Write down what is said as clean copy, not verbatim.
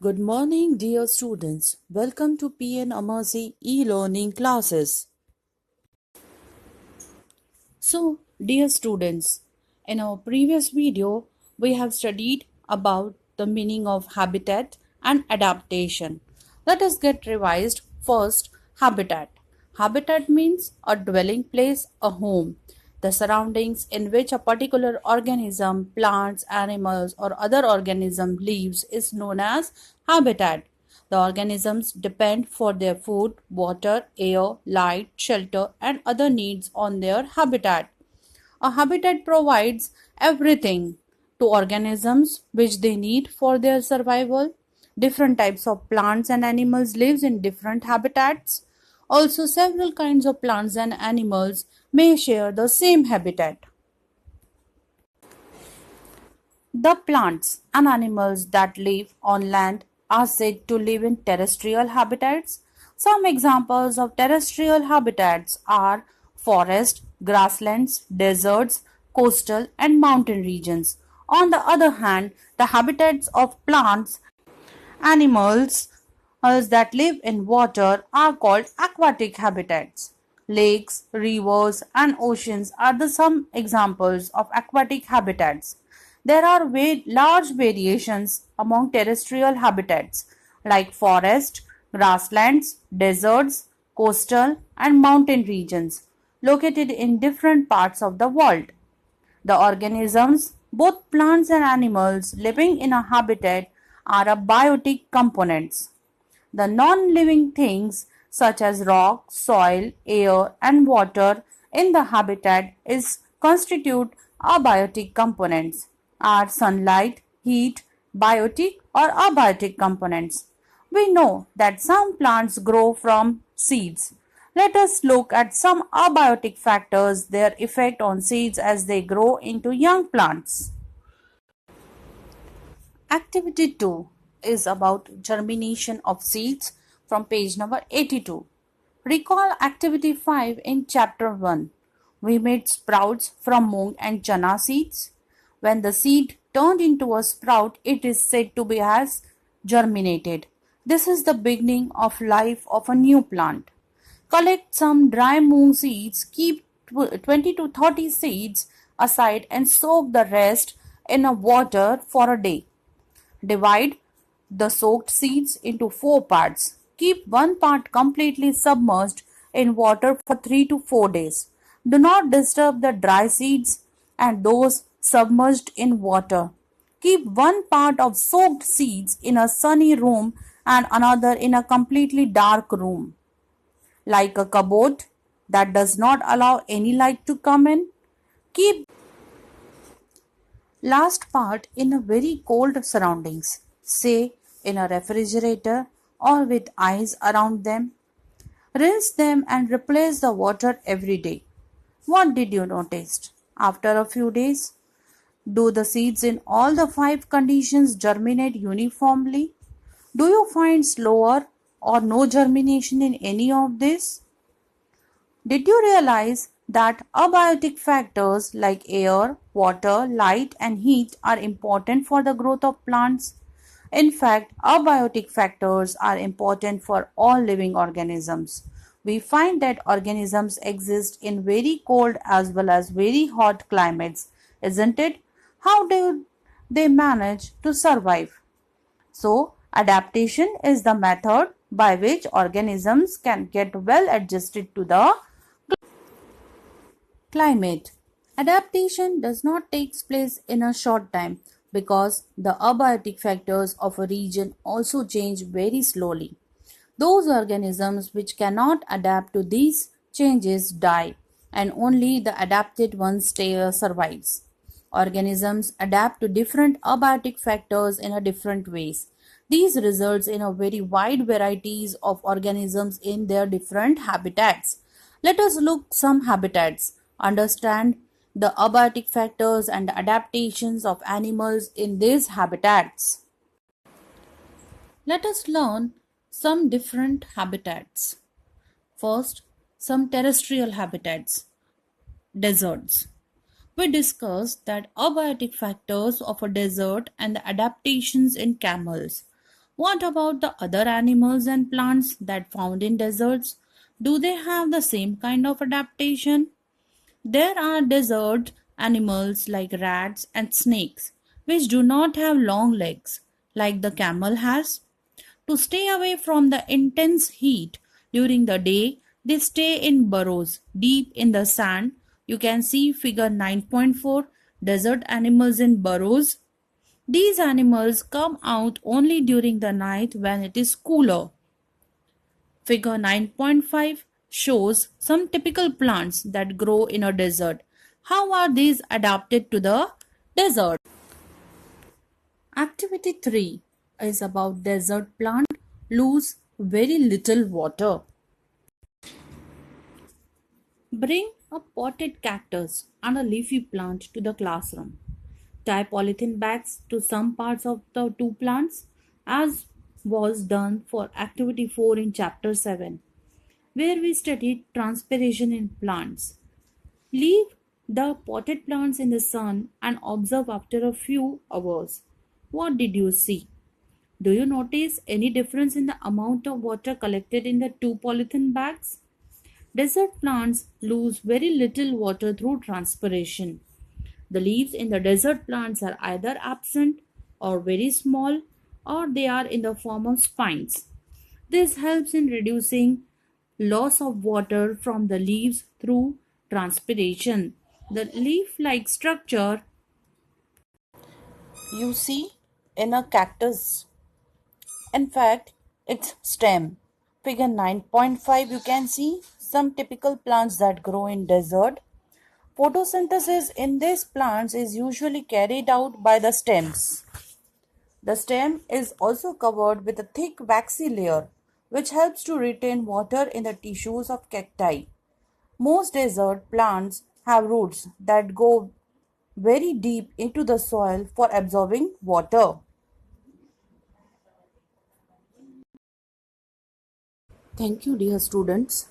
Good morning, dear students. Welcome to PN Amarsi e-learning classes. So, dear students, in our previous video, we have studied about the meaning of habitat and adaptation. Let us get revised. First, habitat. Habitat means a dwelling place, a home. The surroundings in which a particular organism, plants, animals, or other organism lives is known as habitat. The organisms depend for their food, water, air, light, shelter, and other needs on their habitat. A habitat provides everything to organisms which they need for their survival. Different types of plants and animals lives in different habitats. Also, several kinds of plants and animals may share the same habitat. The plants and animals that live on land are said to live in terrestrial habitats. Some examples of terrestrial habitats are forest, grasslands, deserts, coastal, and mountain regions. On the other hand, the habitats of plants, animals that live in water are called aquatic habitats. Lakes, rivers, and oceans are the some examples of aquatic habitats. There are large variations among terrestrial habitats like forest, grasslands, deserts, coastal, and mountain regions located in different parts of the world. The organisms, both plants and animals living in a habitat, are a biotic components. The non-living things such as rock, soil, air, and water in the habitat is constitute abiotic components. Are sunlight, heat, biotic or abiotic components? We know that some plants grow from seeds. Let us look at some abiotic factors, their effect on seeds as they grow into young plants. Activity 2 is about germination of seeds from page number 82. Recall activity 5 in chapter 1. We made sprouts from mung and chana seeds. When the seed turned into a sprout, it is said to be as germinated. This is the beginning of life of a new plant. Collect some dry mung seeds, keep 20 to 30 seeds aside and soak the rest in a water for a day. Divide the soaked seeds into 4 parts. Keep one part completely submerged in water for 3 to 4 days. Do not disturb the dry seeds and those submerged in water. Keep one part of soaked seeds in a sunny room and another in a completely dark room, like a cupboard that does not allow any light to come in. Keep last part in a very cold surroundings, say in a refrigerator or with ice around them. Rinse them and replace the water every day. What did you notice? After a few days, do the seeds in all the 5 conditions germinate uniformly? Do you find slower or no germination in any of this? Did you realize that abiotic factors like air, water, light, and heat are important for the growth of plants? In fact, abiotic factors are important for all living organisms. We find that organisms exist in very cold as well as very hot climates, isn't it? How do they manage to survive? So, adaptation is the method by which organisms can get well adjusted to the climate. Adaptation does not take place in a short time because the abiotic factors of a region also change very slowly. Those organisms which cannot adapt to these changes die, and only the adapted ones survives. Organisms adapt to different abiotic factors in a different ways. These results in a very wide varieties of organisms in their different habitats. Let us look some habitats, understand the abiotic factors and adaptations of animals in these habitats. Let us learn some different habitats. First, some terrestrial habitats, deserts. We discussed that abiotic factors of a desert and the adaptations in camels. What about the other animals and plants that found in deserts? Do they have the same kind of adaptation? There are desert animals like rats and snakes, which do not have long legs like the camel has. To stay away from the intense heat during the day, they stay in burrows deep in the sand. You can see figure 9.4 desert animals in burrows. These animals come out only during the night when it is cooler. Figure 9.5 shows some typical plants that grow in a desert. How are these adapted to the desert? Activity 3 is about desert plant lose very little water. Bring a potted cactus and a leafy plant to the classroom. Tie polythene bags to some parts of the two plants as was done for activity 4 in chapter 7 where we studied transpiration in plants. Leave the potted plants in the sun and observe after a few hours. What did you see? Do you notice any difference in the amount of water collected in the two polythene bags? Desert plants lose very little water through transpiration. The leaves in the desert plants are either absent or very small or they are in the form of spines. This helps in reducing loss of water from the leaves through transpiration. The leaf-like structure you see in a cactus. In fact, its stem. Figure 9.5 you can see some typical plants that grow in desert. Photosynthesis in these plants is usually carried out by the stems. The stem is also covered with a thick waxy layer which helps to retain water in the tissues of cacti. Most desert plants have roots that go very deep into the soil for absorbing water. Thank you, dear students.